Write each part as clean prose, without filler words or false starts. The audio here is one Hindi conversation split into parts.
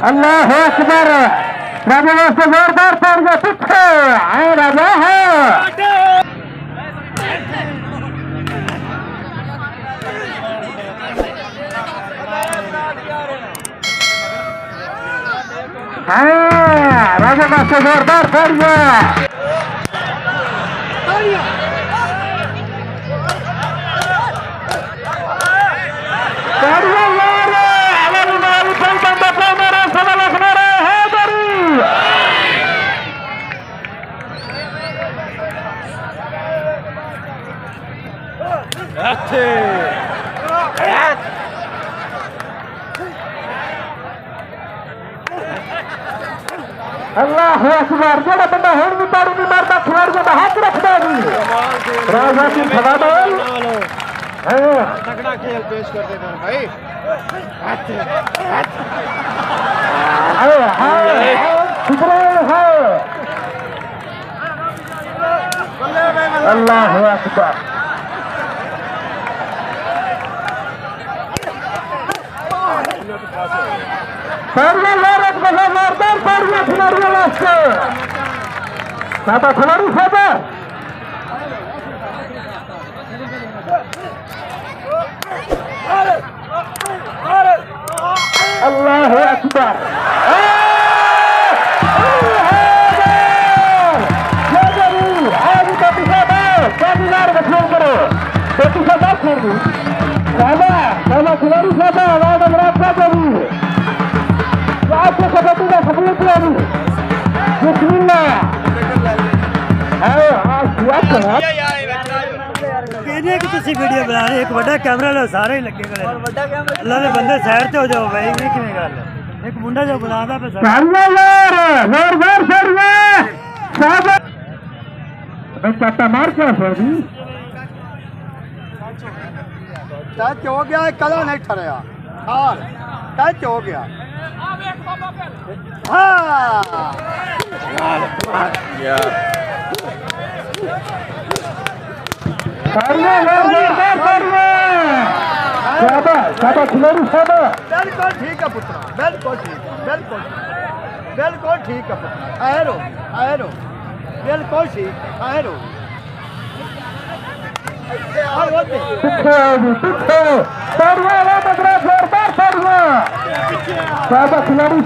अल्लाह अकबर। राजा से जोरदार तालियां पीछे आए राजा है। राजा से जोरदार तालियां। अल्लाह अकबर। जो बंदा होड़ नहीं ताड़ी नहीं मारता खिलाड़ियों का हाथ रखता है। राजा की खवादोल तगड़ा खेल पेश कर देता है भाई। अल्लाह अकबर। खिलाड़ियों वास्ते सादा खिलाड़ी सादा। अल्लाह अकबर। करो बेटी से बात कर दी सादा सादा खिलाड़ी सादा आवाज अमराज का देवी आपको कबड्डी का सफल खिलाड़ी वीडियो बना रहे एक बड़ा कैमरा लो सारे ही लगे अल्लाह ने बंदे साइड से हो जाओ भाई किवें गल एक मुंडा जो बनादा पे चाटा मार क्या सर टच हो गया कला नहीं ठहराया हार टच हो गया। बिल्कुल ठीक है पुत्र बिल्कुल ठीक बिल्कुल बिल्कुल ठीक है पुत्र आयरो आयरो बिल्कुल ठीक आयरो खिलाड़ी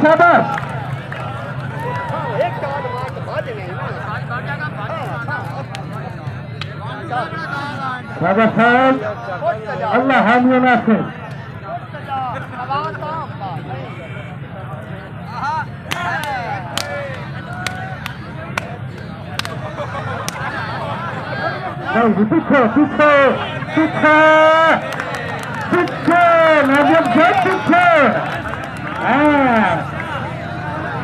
शाबाश अल्लाह हामी नासिर पीछे पीछे पीछे पीछे नजर से पीछे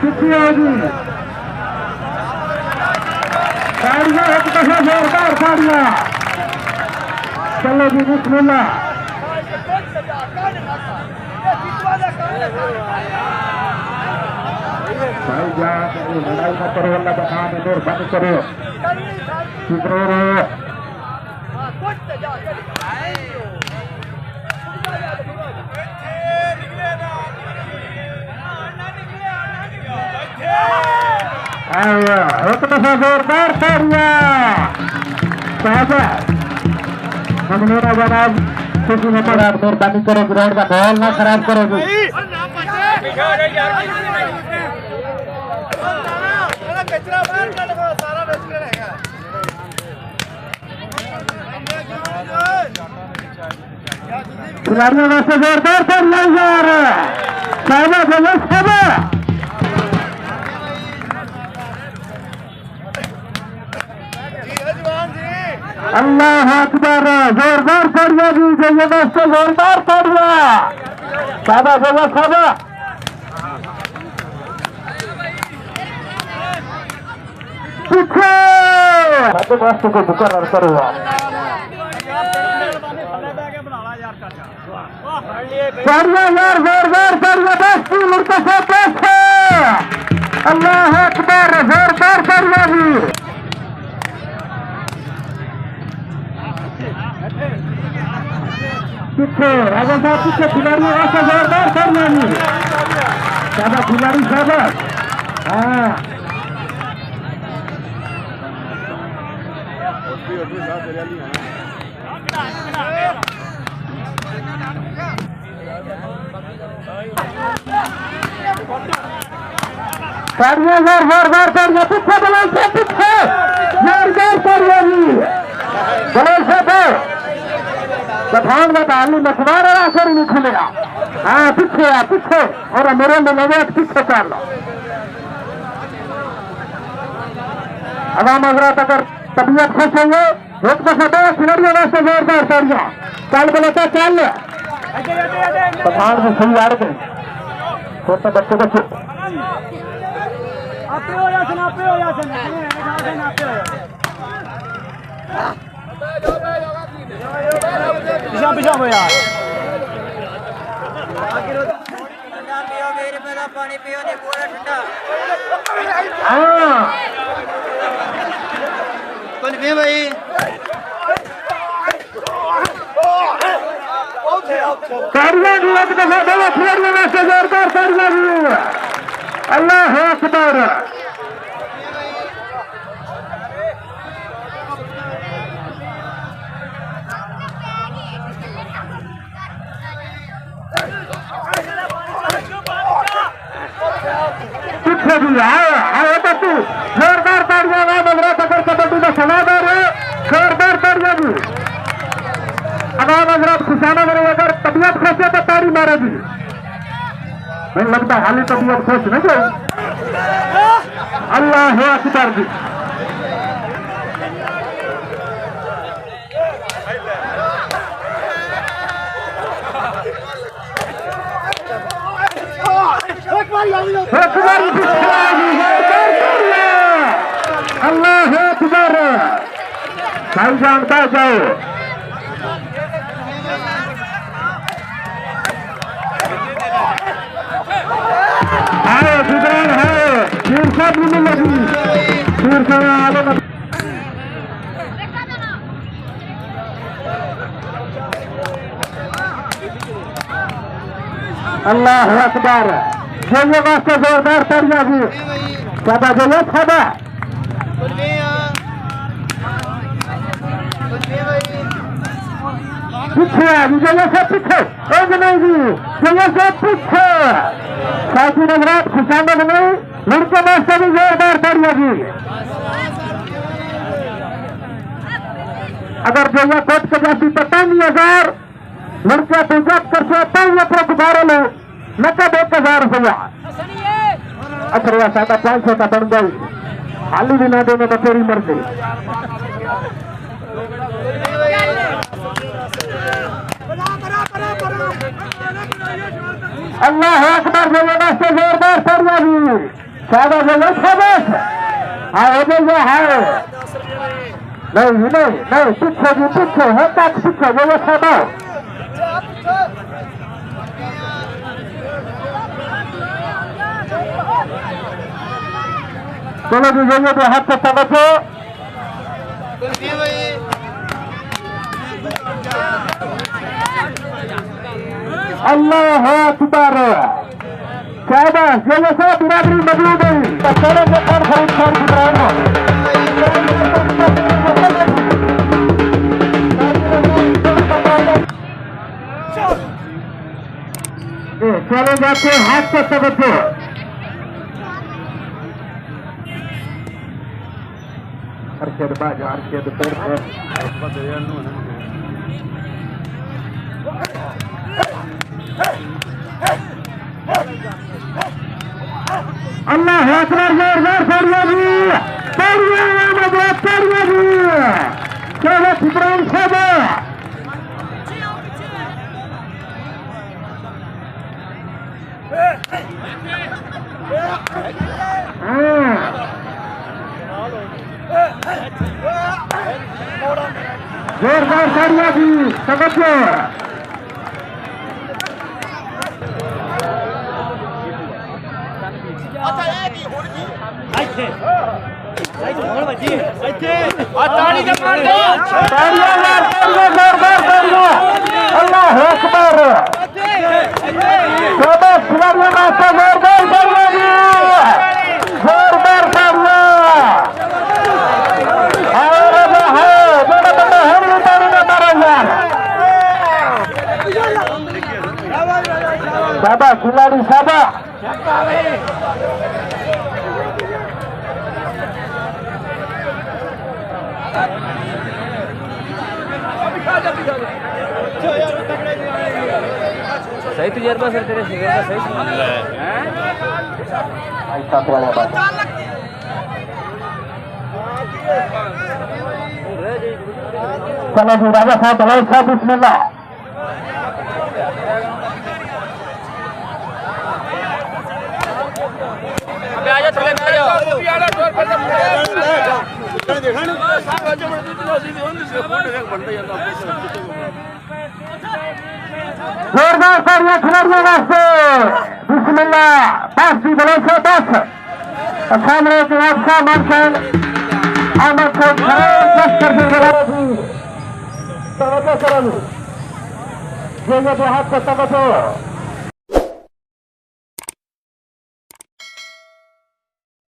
पीछे होगी साड़ियाँ एक दफा जोरदार साड़ियाँ। चलो जी बिस्मिल्लाह। भाई जान लड़ाई न करो अल्लाह का नाम है दूर बंद करो शुक्र रहो। एक दफा जोरदार तालियां साहबा मेरा जनाब किसी ने मेहरबानी करो ग्राउंड का माहौल ना खराब करोगे। खिलाड़ियों वास्ते जोरदार तालियां यार साहबा जबरदस्त साहबा। अल्लाह अकबर। जोरदार तालियां दी गई दोस्तों जोरदार तालियां सादा सादा सादा। पीछे वास्तु को मुकर्रर करो तालियां यार जोरदार तालियां बस की मुर्तजा कैसे अल्लाह अकबर जोरदार तालियां भी पीछे राजा साहब पीछे खिलाड़ी ऐसा जोरदार तालियां भी ज्यादा खिलाड़ी ज्यादा हाँ तालियां जोरदार तालियां पीछे बलौल से पीछे जोरदार तालियां भी बलौल से पठान का ताली मछुआरा आखिर नहीं खुलेगा हाँ पीछे और मेरे में लगे पीछे कर लो अवाम हजरात अगर तबीयत खुश होंगे एक दफा दो खिलाड़ियों वास्ते जोरदार तालियां चल बोलता चल पठान से सही आ गए छोटे बच्चे को चुप पिछा यार पानी पियो नहीं पूरा ठंडा हाँ कुल्फी भाई तालियां भी एक दफा दो खिलाड़ियों वास्ते जोरदार तालियां भी अल्लाह अकबर पीछे भी आओ तो तू जोरदार तालियां ना बंदरा अगर कबड्डी का समादार है जोरदार तालियां भी अवाम हजरात खुशाना करें अगर तबीयत खुश है तो ताड़ी मारेगी नहीं लगता हाली तबीयत खुश नहीं गई अल्लाह अकबर जी अल्लाह अकबर भाई जानता जाओ आए गुजरान है शीर्षा भी नहीं लगी शीर्षा में आगे अल्लाह अकबर ये वास्ते जोरदार तालियां भी सादा जो सादा पीछे जगह से पीछे एक नहीं भी जगह से पीछे साथी नजरात खुशामद नहीं लड़के वास्ते भी जोरदार तालियां भी अगर जगह कोट के जाती तो 5,000 लड़के पूजा कर सकता हूँ अपने गुब्बारे लो नकद 1,000 रुपया अच्छा भैया सादा 500 का बन गई खाली भी ना देने तो तेरी मर्जी अल्लाह अकबर जगह से जोरदार तालियां भी सादा जगह शाबाश हाँ जगह है नहीं पीछे भी पीछे है तक पीछे जगह सादा चलो जी जगह पे हाथ से तवज्जो अल्लाह अकबर शाबाश जगह से बिरादरी मौजूद है चलो से कौन खरीद चलो जाते हाथ से तवज्जो अरशद बाज अरशद पेड़ अल्लाह अकबर जोरदार तालियां भी चलो इब्राहिम साहब जोरदार तालियां भी तवज्जो ताड़ी के मार दो अल्लाह अकबर शाबाश खिलाड़ियों मास्टर जोरदार तालियां जोरदार तालियां और है बड़ा बड़ा हम ताड़ी में मारा यार शाबाश खिलाड़ी शाबाश सही तजर्बा सर तेरे सिगर का सही ऐसा वाला बात चलो जी राजा साहब दलाई साहब बिस्मिल्लाह जोरदार तालियां खिलाड़ियों वास्ते बिस्मिल्लाह 10 जी बड़े से 10 सामने जनाब शाह मानसन अहमद साहब लश्कर से बराबर जी तवज्जो करो ये हाथ को तवज्जो